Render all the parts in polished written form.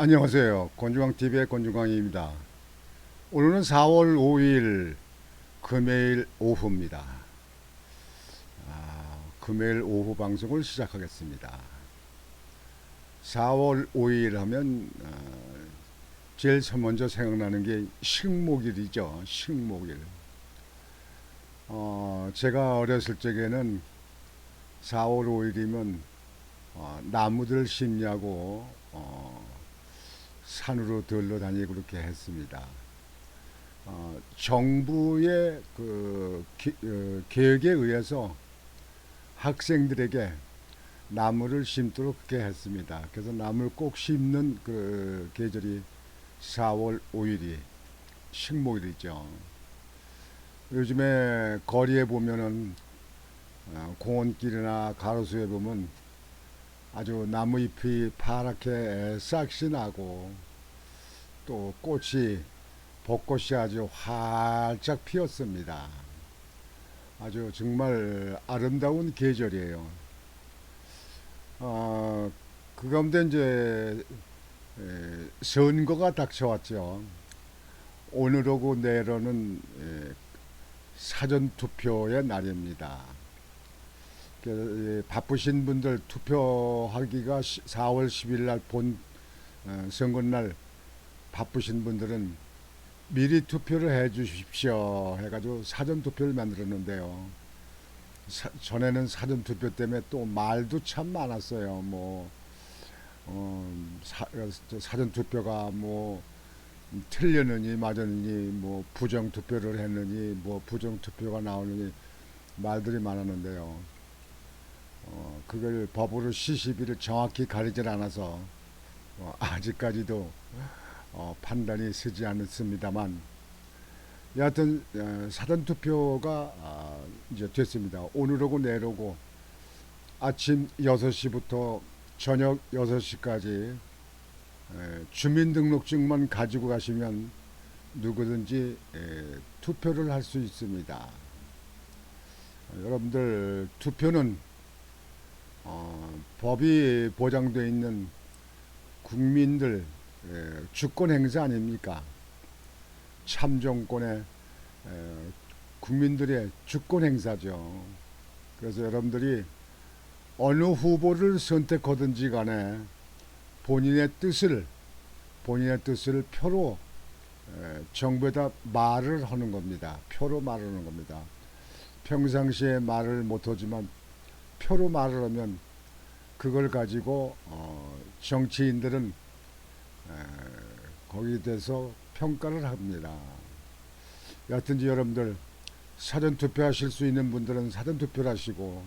안녕하세요. 권중광TV의 권중광입니다. 오늘은 4월 5일 금요일 오후입니다. 금요일 오후 방송을 시작하겠습니다. 4월 5일 하면 제일 먼저 생각나는 게 식목일이죠. 식목일. 제가 어렸을 적에는 4월 5일이면 나무들 심냐고 산으로 들러 다니고 그렇게 했습니다. 정부의 계획에 의해서 학생들에게 나무를 심도록 그렇게 했습니다. 그래서 나무를 꼭 심는 그 계절이 4월 5일이 식목일이죠. 요즘에 거리에 보면은 공원길이나 가로수에 보면 아주 나무잎이 파랗게 싹시 나고 또 꽃이 벚꽃이 아주 활짝 피었습니다. 아주 정말 아름다운 계절이에요. 그 가운데 이제 선거가 닥쳐왔죠. 오늘하고 내일은 사전 투표의 날입니다. 바쁘신 분들 투표하기가 4월 10일 날 본 선거날 바쁘신 분들은 미리 투표를 해 주십시오 해가지고 사전 투표를 만들었는데요. 전에는 사전 투표 때문에 또 말도 참 많았어요. 사전 투표가 뭐 틀렸느니 맞았느니 뭐 부정 투표를 했느니 뭐 부정 투표가 나오느니 말들이 많았는데요. 그걸 법으로 시시비를 정확히 가리질 않아서 아직까지도 판단이 서지 않습니다만 여하튼 사전 투표가 이제 됐습니다. 오늘오고 내일오고 아침 6시부터 저녁 6시까지 주민등록증만 가지고 가시면 누구든지 투표를 할 수 있습니다. 여러분들 투표는 법이 보장되어 있는 국민들 주권 행사 아닙니까? 참정권의 국민들의 주권 행사죠. 그래서 여러분들이 어느 후보를 선택하든지 간에 본인의 뜻을 표로 정부에다 말을 하는 겁니다. 표로 말을 하는 겁니다. 평상시에 말을 못하지만 표로 말을 하면 그걸 가지고 정치인들은 거기에 대해서 평가를 합니다. 여하튼 여러분들 사전투표 하실 수 있는 분들은 사전투표를 하시고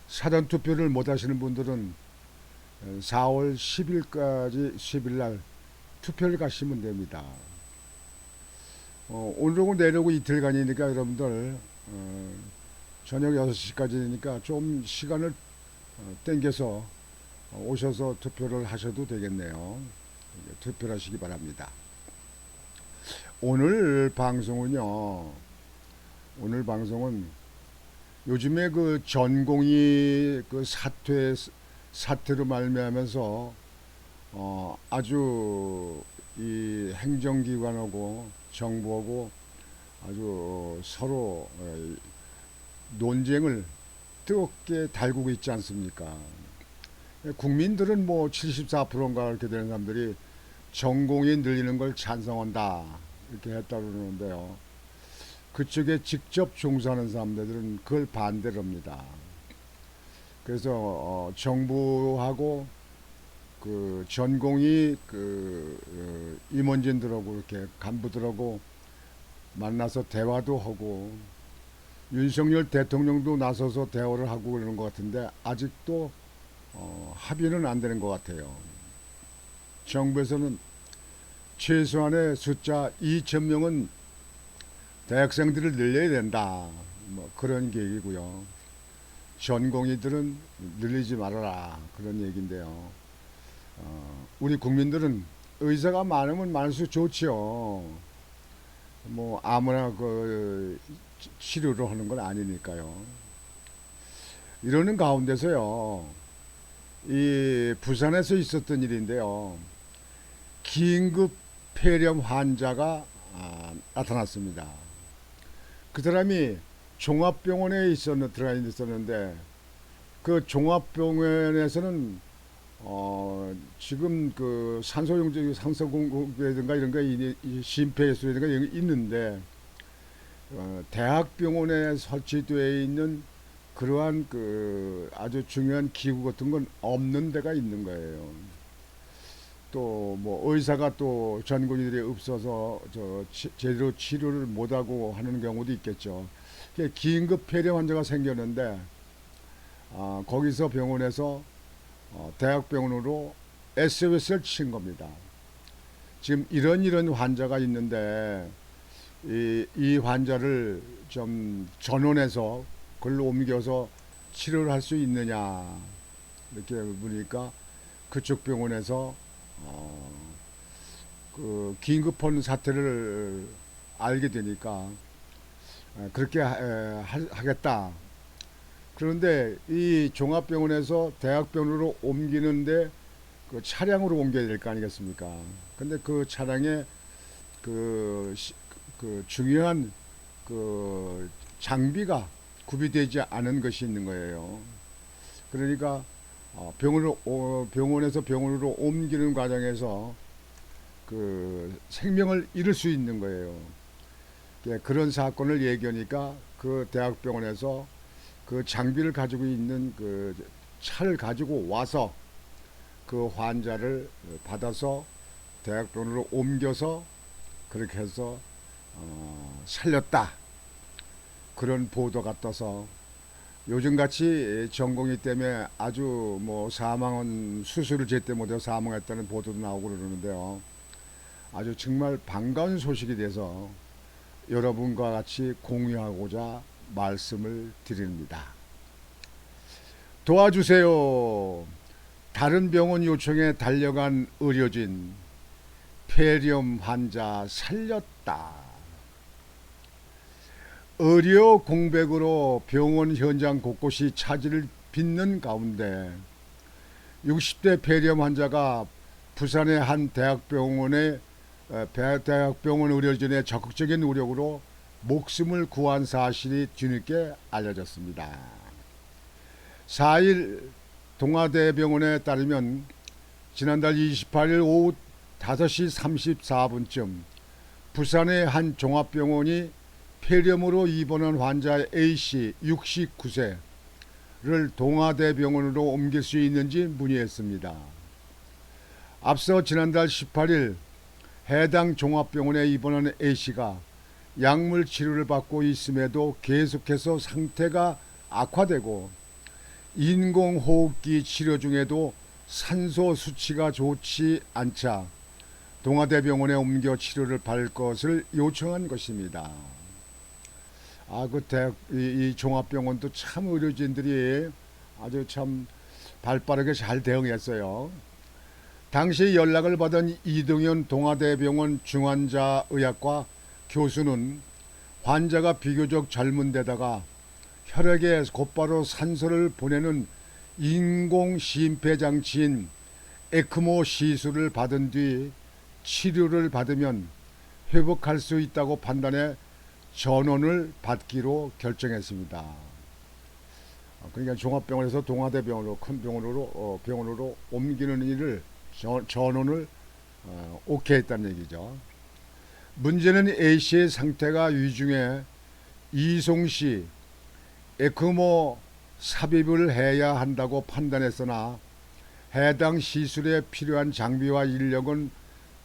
사전투표를 못 하시는 분들은 4월 10일까지 10일날 투표를 가시면 됩니다. 오늘하고 내일하고 이틀간이니까 여러분들 저녁 6시까지니까 좀 시간을 땡겨서 오셔서 투표를 하셔도 되겠네요. 투표를 하시기 바랍니다. 오늘 방송은 요즘에 그 전공이 그 사태로 말미암아서 아주 이 행정기관하고 정부하고 아주 서로 논쟁을 뜨겁게 달구고 있지 않습니까? 국민들은 뭐 74%인가 이렇게 되는 사람들이 전공이 늘리는 걸 찬성한다 이렇게 했다고 그러는데요. 그쪽에 직접 종사하는 사람들은 그걸 반대를 합니다. 그래서 정부하고 그 전공이 임원진들하고 이렇게 간부들하고 만나서 대화도 하고 윤석열 대통령도 나서서 대화를 하고 그러는 것 같은데 아직도 합의는 안 되는 것 같아요. 정부에서는 최소한의 숫자 2,000명은 대학생들을 늘려야 된다. 뭐 그런 계획이고요. 전공의들은 늘리지 말아라. 그런 얘기인데요. 우리 국민들은 의사가 많으면 많을수록 좋지요. 뭐 아무나 그 치료를 하는 건 아니니까요. 이러는 가운데서요. 이 부산에서 있었던 일인데요. 긴급 폐렴 환자가 나타났습니다. 그 사람이 종합병원에 들어가 있었는데 그 종합병원에서는 지금 그 산소용증 상서 공급이라든가 이런 거 심폐소라든가 이런 게 있는데 대학병원에 설치되어 있는 그러한 그 아주 중요한 기구 같은 건 없는 데가 있는 거예요. 또 뭐 의사가 또 전문의들이 없어서 제대로 치료를 못하고 하는 경우도 있겠죠. 긴급 폐렴 환자가 생겼는데 거기서 병원에서 대학병원으로 SOS를 친 겁니다. 지금 이런 환자가 있는데 이 환자를 좀 전원해서 그걸로 옮겨서 치료를 할 수 있느냐 이렇게 보니까 그쪽 병원에서 그 긴급한 사태를 알게 되니까 그렇게 하겠다. 그런데 이 종합병원에서 대학병원으로 옮기는데 그 차량으로 옮겨야 될 거 아니겠습니까? 근데 그 차량에 그 중요한 그 장비가 구비되지 않은 것이 있는 거예요. 그러니까 병원에서 병원으로 옮기는 과정에서 그 생명을 잃을 수 있는 거예요. 그런 사건을 얘기하니까 그 대학병원에서 그 장비를 가지고 있는 그 차를 가지고 와서 그 환자를 받아서 대학병원으로 옮겨서 그렇게 해서 살렸다. 그런 보도가 떠서 요즘같이 전공의 때문에 아주 뭐 사망은 수술을 제때 못해서 사망했다는 보도도 나오고 그러는데요. 아주 정말 반가운 소식이 돼서 여러분과 같이 공유하고자 말씀을 드립니다. 도와주세요. 다른 병원 요청에 달려간 의료진, 폐렴 환자 살렸다. 의료 공백으로 병원 현장 곳곳이 차질을 빚는 가운데 60대 폐렴 환자가 부산의 한 대학병원 의료진의 적극적인 노력으로 목숨을 구한 사실이 뒤늦게 알려졌습니다. 4일 동아대병원에 따르면 지난달 28일 오후 5시 34분쯤 부산의 한 종합병원이 폐렴으로 입원한 환자 A씨 69세를 동아대병원으로 옮길 수 있는지 문의했습니다. 앞서 지난달 18일 해당 종합병원에 입원한 A씨가 약물 치료를 받고 있음에도 계속해서 상태가 악화되고 인공호흡기 치료 중에도 산소 수치가 좋지 않자 동아대병원에 옮겨 치료를 받을 것을 요청한 것입니다. 이 종합병원도 참 의료진들이 아주 참 발빠르게 잘 대응했어요. 당시 연락을 받은 이동현 동아대병원 중환자의학과 교수는 환자가 비교적 젊은 데다가 혈액에 곧바로 산소를 보내는 인공 심폐장치인 에크모 시술을 받은 뒤 치료를 받으면 회복할 수 있다고 판단해 전원을 받기로 결정했습니다. 그러니까 종합병원에서 동아대병원으로 큰 병원으로 옮기는 일을 전원을 오케이 했다는 얘기죠. 문제는 A씨의 상태가 위중해 이송시 에크모 삽입을 해야 한다고 판단했으나 해당 시술에 필요한 장비와 인력은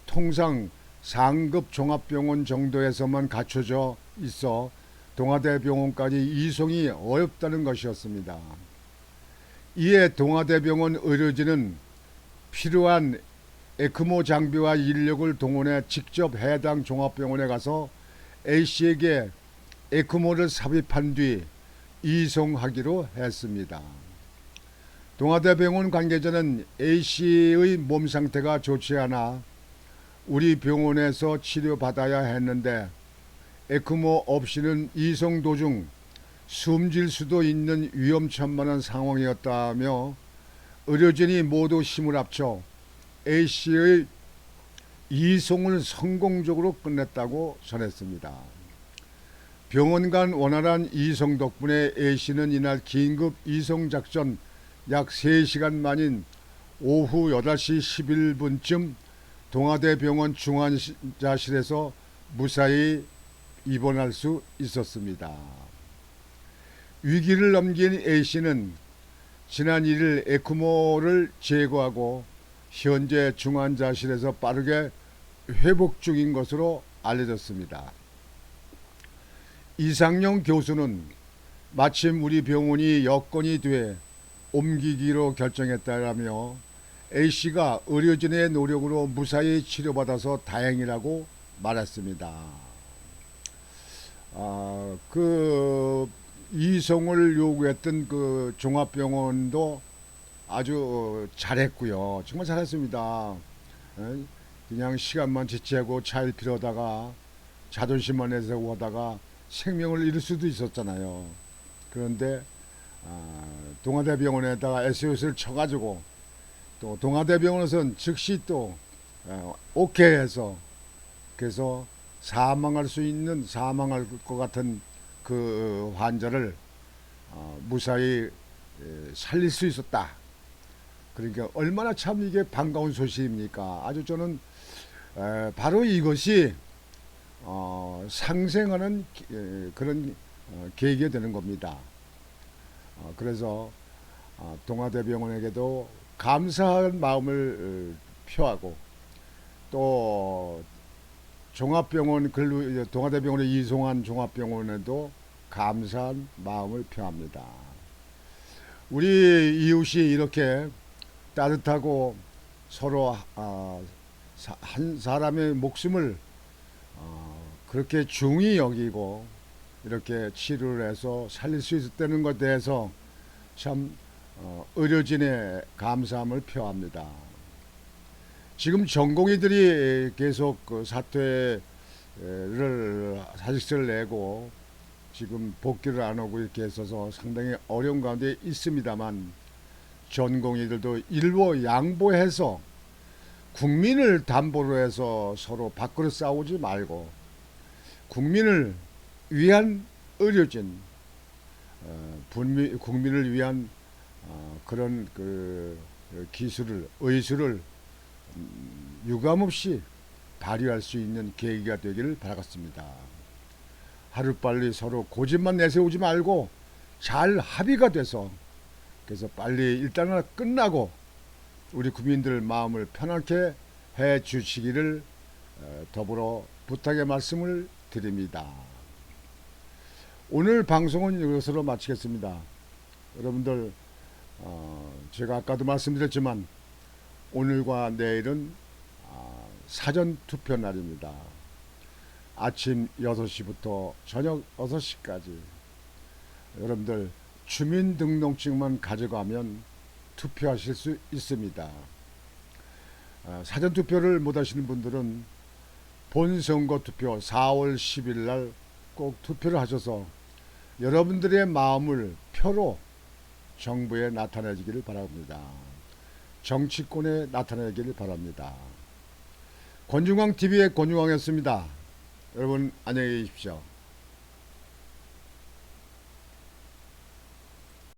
통상 상급 종합병원 정도에서만 갖춰져 있어 동아대병원까지 이송이 어렵다는 것이었습니다. 이에 동아대병원 의료진은 필요한 에크모 장비와 인력을 동원해 직접 해당 종합병원에 가서 A씨에게 에크모를 삽입한 뒤 이송하기로 했습니다. 동아대병원 관계자는 A씨의 몸 상태가 좋지 않아 우리 병원에서 치료받아야 했는데 에크모 없이는 이송 도중 숨질 수도 있는 위험천만한 상황이었다며 의료진이 모두 힘을 합쳐 A씨의 이송을 성공적으로 끝냈다고 전했습니다. 병원 간 원활한 이송 덕분에 A씨는 이날 긴급 이송 작전 약 3시간 만인 오후 8시 11분쯤 동아대병원 중환자실에서 무사히 입원할 수 있었습니다. 위기를 넘긴 A씨는 지난 1일 에크모를 제거하고 현재 중환자실에서 빠르게 회복 중인 것으로 알려졌습니다. 이상용 교수는 마침 우리 병원이 여건이 돼 옮기기로 결정했다라며 A씨가 의료진의 노력으로 무사히 치료받아서 다행이라고 말했습니다. 그 이송을 요구했던 그 종합병원도 아주 잘했고요. 정말 잘했습니다. 그냥 시간만 지체하고 차일 필요하다가 자존심만 내세우고 하다가 생명을 잃을 수도 있었잖아요. 그런데 동아대병원에다가 SOS를 쳐가지고 또 동아대병원에서는 즉시 또 오케이 해서 그래서 사망할 것 같은 그 환자를 무사히 살릴 수 있었다. 그러니까 얼마나 참 이게 반가운 소식입니까? 아주 저는 바로 이것이 상생하는 그런 계기가 되는 겁니다. 그래서 동아대병원에게도 감사한 마음을 표하고 또 동아대병원에 이송한 종합병원에도 감사한 마음을 표합니다. 우리 이웃이 이렇게 따뜻하고 서로 한 사람의 목숨을 그렇게 중히 여기고 이렇게 치료를 해서 살릴 수 있었다는 것에 대해서 참 의료진의 감사함을 표합니다. 지금 전공의들이 계속 그 사퇴를 사직서를 내고 지금 복귀를 안 하고 이렇게 있어서 상당히 어려운 가운데 있습니다만 전공의들도 일부 양보해서 국민을 담보로 해서 서로 밖으로 싸우지 말고 국민을 위한 의료진, 국민을 위한 그런 그 의술을 유감없이 발휘할 수 있는 계기가 되기를 바라겠습니다. 하루빨리 서로 고집만 내세우지 말고 잘 합의가 돼서 그래서 빨리 일단은 끝나고 우리 국민들 마음을 편하게 해 주시기를 더불어 부탁의 말씀을 드립니다. 오늘 방송은 이것으로 마치겠습니다. 여러분들 제가 아까도 말씀드렸지만 오늘과 내일은 사전투표 날입니다. 아침 6시부터 저녁 6시까지 여러분들 주민등록증만 가져가면 투표하실 수 있습니다. 사전투표를 못하시는 분들은 본선거투표 4월 10일 날 꼭 투표를 하셔서 여러분들의 마음을 표로 정부에 나타내기를 바랍니다. 정치권에 나타내기를 바랍니다. 권중광TV의 권중광이었습니다. 여러분 안녕히 계십시오.